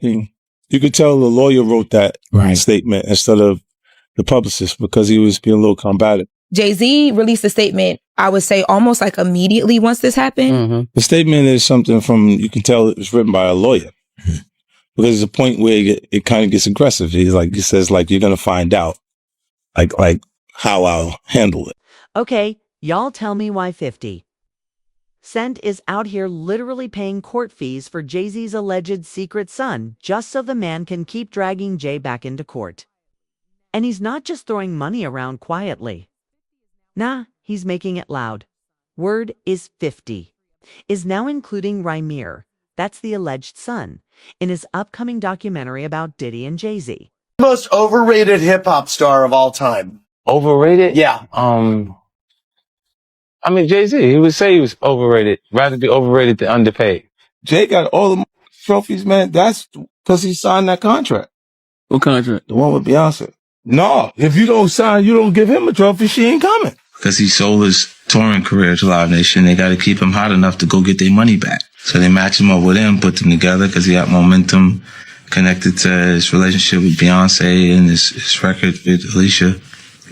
You could tell the lawyer wrote that Right. statement instead of the publicist because he was being a little combative. Jay-Z released a statement, I would say almost like immediately once this happened. Mm-hmm. The statement is something from, you can tell it was written by a lawyer. Because there's a point where it kind of gets aggressive. He says, like, you're going to find out, like how I'll handle it. Okay, y'all tell me why 50 Cent is out here literally paying court fees for Jay-Z's alleged secret son just so the man can keep dragging Jay back into court. And he's not just throwing money around quietly. Nah, he's making it loud. Word is 50 is now including Rymir, that's the alleged son, in his upcoming documentary about Diddy and Jay-Z. Most overrated hip-hop star of all time. Overrated? Yeah. I mean, Jay-Z, he would say he was overrated. Rather be overrated than underpaid. Jay got all the trophies, man. That's because he signed that contract. What contract? The one with Beyonce. No, if you don't sign, you don't give him a trophy, she ain't coming. Because he sold his touring career to Live Nation, they got to keep him hot enough to go get their money back. So they match him up with him, put them together because he got momentum connected to his relationship with Beyonce and his record with Alicia.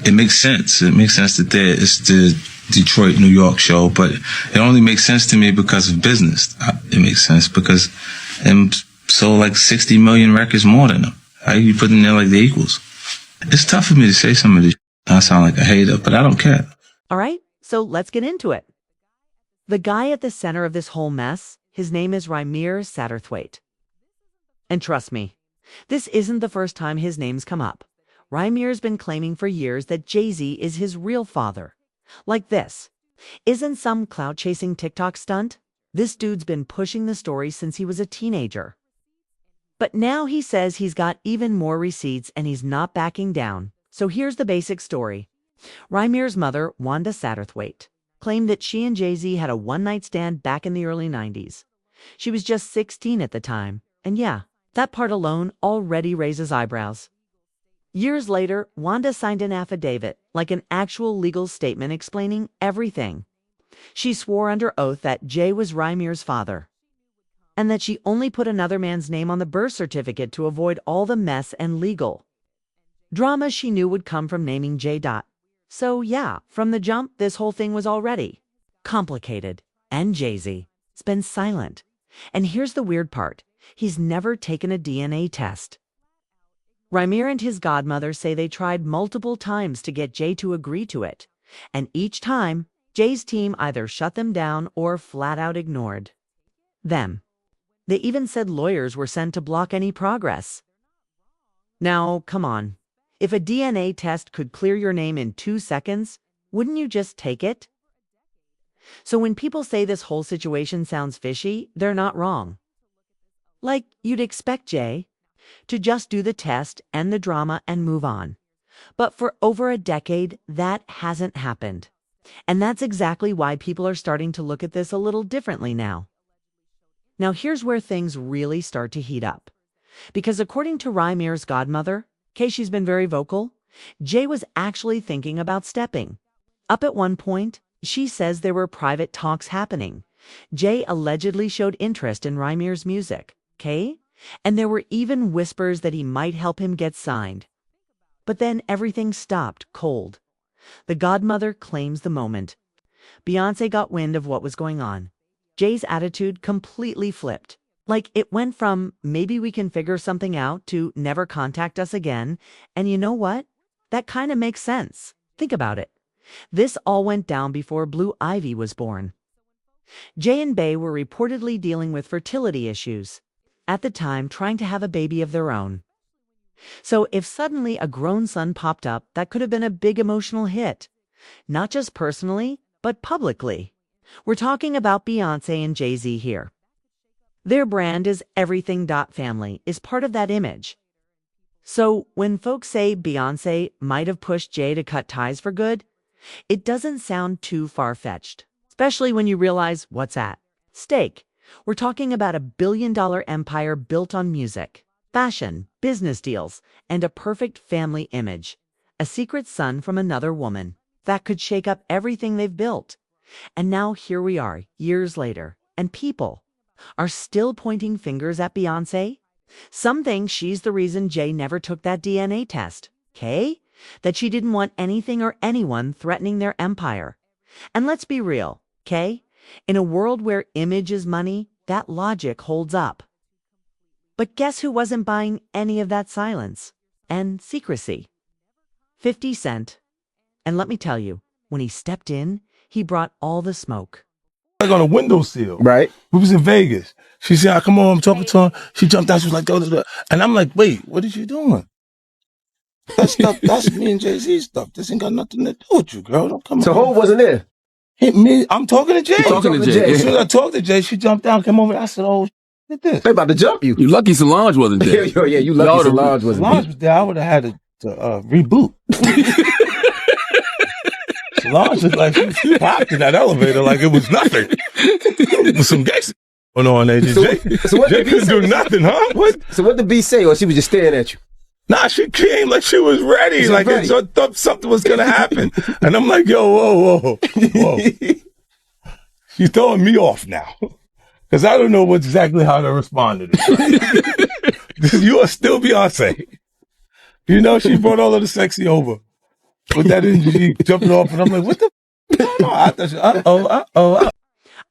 It makes sense. It makes sense that it's the Detroit, New York show, but it only makes sense to me because of business. It makes sense because them sold like 60 million records more than them. How you put them there like they equals? It's tough for me to say some of this. I sound like a hater, but I don't care. All right, so let's get into it. The guy at the center of this whole mess, his name is Rymir Satterthwaite. And trust me, this isn't the first time his name's come up. Rymir's been claiming for years that Jay-Z is his real father. Like this. Isn't some clout-chasing TikTok stunt? This dude's been pushing the story since he was a teenager. But now he says he's got even more receipts and he's not backing down. So here's the basic story. Rymir's mother, Wanda Satterthwaite, claimed that she and Jay-Z had a one-night stand back in the early 90s. She was just 16 at the time, and yeah, that part alone already raises eyebrows. Years later, Wanda signed an affidavit, like an actual legal statement explaining everything. She swore under oath that Jay was Rymir's father, and that she only put another man's name on the birth certificate to avoid all the mess and legal drama she knew would come from naming Jay. So yeah, from the jump, this whole thing was already complicated. And Jay-Z's been silent. And here's the weird part. He's never taken a DNA test. Rymir and his godmother say they tried multiple times to get Jay to agree to it. And each time, Jay's team either shut them down or flat out ignored them. They even said lawyers were sent to block any progress. Now, come on. If a DNA test could clear your name in 2 seconds, wouldn't you just take it? So when people say this whole situation sounds fishy, they're not wrong. Like, you'd expect Jay to just do the test and the drama and move on. But for over a decade, that hasn't happened. And that's exactly why people are starting to look at this a little differently now. Now here's where things really start to heat up. Because according to Rymir's godmother, she's been very vocal, Jay was actually thinking about stepping up at one point. She says there were private talks happening. Jay allegedly showed interest in Rymir's music, and there were even whispers that he might help him get signed. But then everything stopped cold. The godmother claims the moment Beyoncé got wind of what was going on, Jay's attitude completely flipped. Like, it went from, maybe we can figure something out, to never contact us again. And you know what? That kind of makes sense. Think about it. This all went down before Blue Ivy was born. Jay and Bey were reportedly dealing with fertility issues, at the time trying to have a baby of their own. So if suddenly a grown son popped up, that could have been a big emotional hit. Not just personally, but publicly. We're talking about Beyoncé and Jay-Z here. Their brand is everything. Family is part of that image. So when folks say Beyoncé might have pushed Jay to cut ties for good, it doesn't sound too far-fetched, especially when you realize what's at stake. We're talking about a billion-dollar empire built on music, fashion, business deals, and a perfect family image. A secret son from another woman that could shake up everything they've built. And now here we are, years later, and people are still pointing fingers at Beyoncé. Some think she's the reason Jay never took that DNA test. Okay? That she didn't want anything or anyone threatening their empire. And let's be real, okay? In a world where image is money, that logic holds up. But guess who wasn't buying any of that silence and secrecy? 50 Cent. And let me tell you, when he stepped in, he brought all the smoke. Like on a windowsill. Right. We was in Vegas. She said, come on, I'm talking to her. She jumped out. She was like, and I'm like, wait, what is you doing? That stuff, that's me and Jay-Z stuff. This ain't got nothing to do with you, girl. Don't come So on. Hov wasn't there. I'm talking to Jay. You're talking to Jay. As soon as I talked to Jay, she jumped down, came over. I said, oh, look at this. They about to jump you. You lucky Solange wasn't there. Yeah, you lucky Solange wasn't there. Solange was there. I would have had to reboot. Solange was like, she popped in that elevator like it was nothing. It was some gangster going on there. Jay couldn't do nothing, huh? What? So what did B say, or she was just staring at you? Nah, she came like she was ready. She's like ready. I thought something was going to happen. And I'm like, yo, whoa. She's throwing me off now. Because I don't know exactly how to respond to this. You are still Beyonce. You know, she brought all of the sexy over. With that energy, jumping off. And I'm like, what the I thought uh-oh.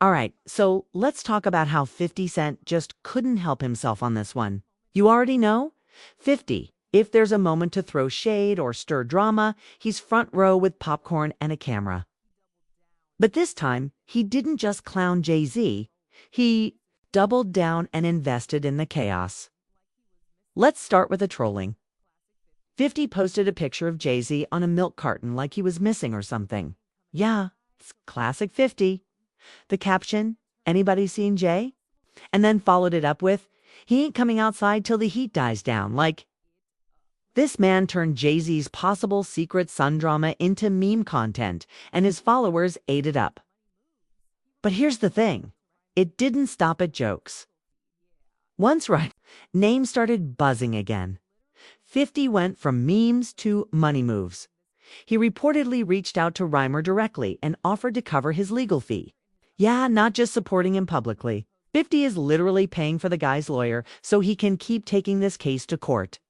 All right, so let's talk about how 50 Cent just couldn't help himself on this one. You already know? 50. If there's a moment to throw shade or stir drama, he's front row with popcorn and a camera. But this time, he didn't just clown Jay-Z. He doubled down and invested in the chaos. Let's start with the trolling. 50 posted a picture of Jay-Z on a milk carton like he was missing or something. Yeah, it's classic 50. The caption, anybody seen Jay? And then followed it up with, he ain't coming outside till the heat dies down, like... This man turned Jay-Z's possible secret sun drama into meme content, and his followers ate it up. But here's the thing. It didn't stop at jokes. Once name started buzzing again. 50 went from memes to money moves. He reportedly reached out to Reimer directly and offered to cover his legal fee. Yeah, not just supporting him publicly. 50 is literally paying for the guy's lawyer so he can keep taking this case to court.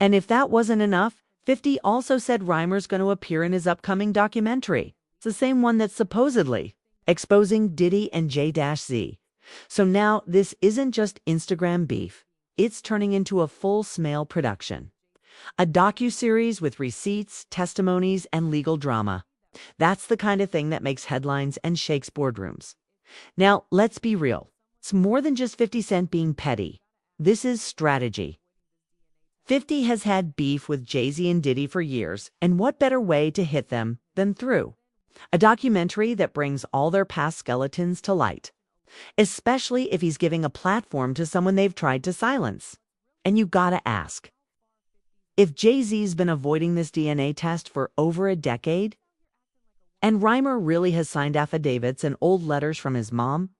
And if that wasn't enough, 50 also said Reimer's going to appear in his upcoming documentary. It's the same one that's supposedly exposing Diddy and J-Z. So now this isn't just Instagram beef. It's turning into a full Smale production. A docuseries with receipts, testimonies, and legal drama. That's the kind of thing that makes headlines and shakes boardrooms. Now, let's be real. It's more than just 50 Cent being petty. This is strategy. 50 has had beef with Jay-Z and Diddy for years, and what better way to hit them than through a documentary that brings all their past skeletons to light, especially if he's giving a platform to someone they've tried to silence. And you gotta ask, if Jay-Z's been avoiding this DNA test for over a decade, and Reimer really has signed affidavits and old letters from his mom,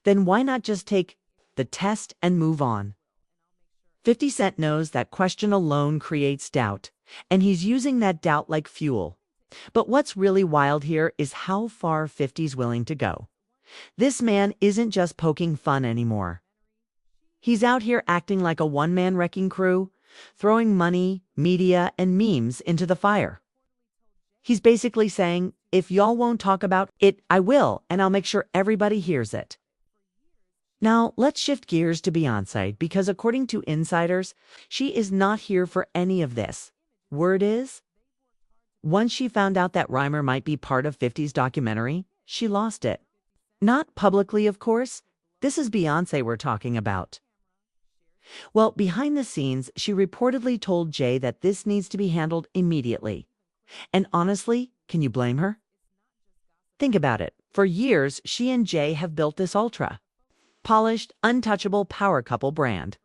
then why not just take the test and move on? 50 Cent knows that question alone creates doubt, and he's using that doubt like fuel. But what's really wild here is how far 50's willing to go. This man isn't just poking fun anymore. He's out here acting like a one-man wrecking crew, throwing money, media, and memes into the fire. He's basically saying, if y'all won't talk about it, I will, and I'll make sure everybody hears it. Now, let's shift gears to Beyoncé, because according to insiders, she is not here for any of this. Word is, once she found out that Reimer might be part of 50's documentary, she lost it. Not publicly, of course. This is Beyoncé we're talking about. Well, behind the scenes, she reportedly told Jay that this needs to be handled immediately. And honestly, can you blame her? Think about it. For years, she and Jay have built this polished, untouchable power couple brand.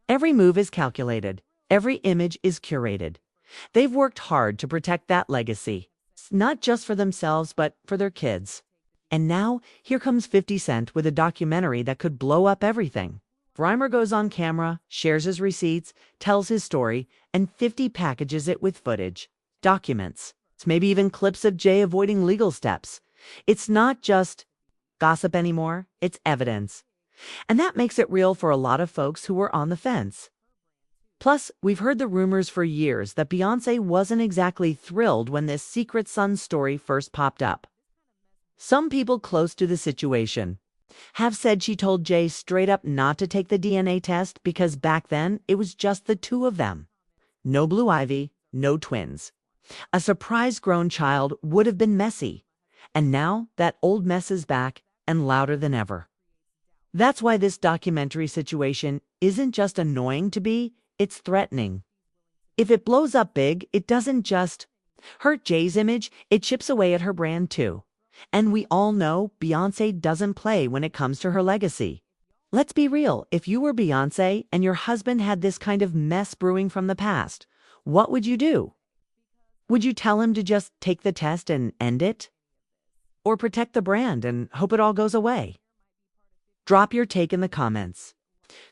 Every move is calculated. Every image is curated. They've worked hard to protect that legacy, not just for themselves, but for their kids. And now, here comes 50 Cent with a documentary that could blow up everything. Reimer goes on camera, shares his receipts, tells his story, and 50 packages it with footage, documents, maybe even clips of Jay avoiding legal steps. It's not just gossip anymore, it's evidence. And that makes it real for a lot of folks who were on the fence. Plus, we've heard the rumors for years that Beyoncé wasn't exactly thrilled when this Secret Son story first popped up. Some people close to the situation have said she told Jay straight up not to take the DNA test because back then it was just the two of them. No Blue Ivy, no twins. A surprise grown child would have been messy. And now that old mess is back and louder than ever. That's why this documentary situation isn't just annoying to be, it's threatening. If it blows up big, it doesn't just hurt Jay's image, it chips away at her brand too. And we all know Beyoncé doesn't play when it comes to her legacy. Let's be real, if you were Beyoncé and your husband had this kind of mess brewing from the past, what would you do? Would you tell him to just take the test and end it? Or protect the brand and hope it all goes away? Drop your take in the comments.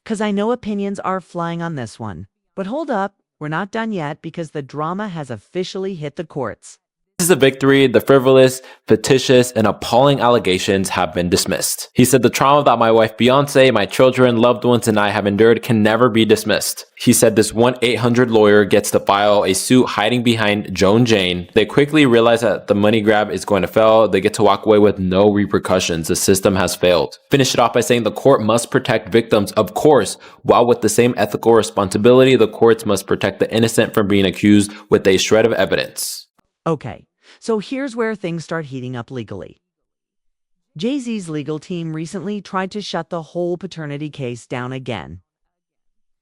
'Cause I know opinions are flying on this one. But hold up, we're not done yet because the drama has officially hit the courts. This is a victory. The frivolous, fictitious, and appalling allegations have been dismissed. He said the trauma that my wife Beyoncé, my children, loved ones, and I have endured can never be dismissed. He said this 1-800 lawyer gets to file a suit hiding behind Joan Jane. They quickly realize that the money grab is going to fail. They get to walk away with no repercussions. The system has failed. Finish it off by saying the court must protect victims, of course, while with the same ethical responsibility, the courts must protect the innocent from being accused with a shred of evidence. Okay, so here's where things start heating up legally. Jay-Z's legal team recently tried to shut the whole paternity case down again.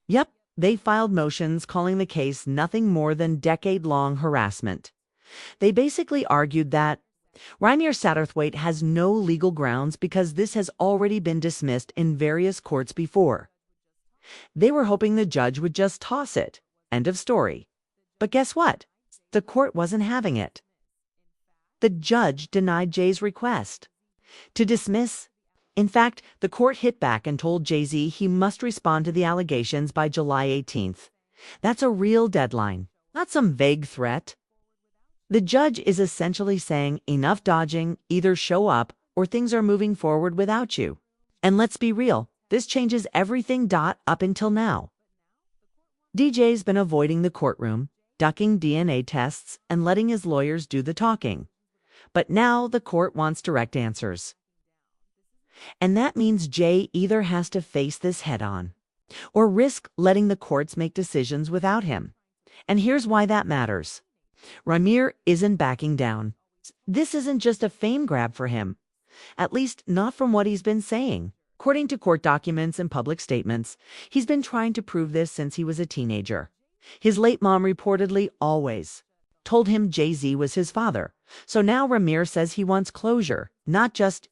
Yep, they filed motions calling the case nothing more than decade-long harassment. They basically argued that Rymir Satterthwaite has no legal grounds because this has already been dismissed in various courts before. They were hoping the judge would just toss it. End of story. But guess what? The court wasn't having it. The judge denied Jay's request to dismiss. In fact, the court hit back and told Jay-Z he must respond to the allegations by July 18th. That's a real deadline, not some vague threat. The judge is essentially saying enough dodging, either show up or things are moving forward without you. And let's be real, this changes everything. Up until now, DJ's been avoiding the courtroom, ducking DNA tests, and letting his lawyers do the talking. But now the court wants direct answers. And that means Jay either has to face this head-on or risk letting the courts make decisions without him. And here's why that matters. Rymir isn't backing down. This isn't just a fame grab for him, at least not from what he's been saying. According to court documents and public statements, he's been trying to prove this since he was a teenager. His late mom reportedly always told him Jay-Z was his father. So now Rymir says he wants closure, not just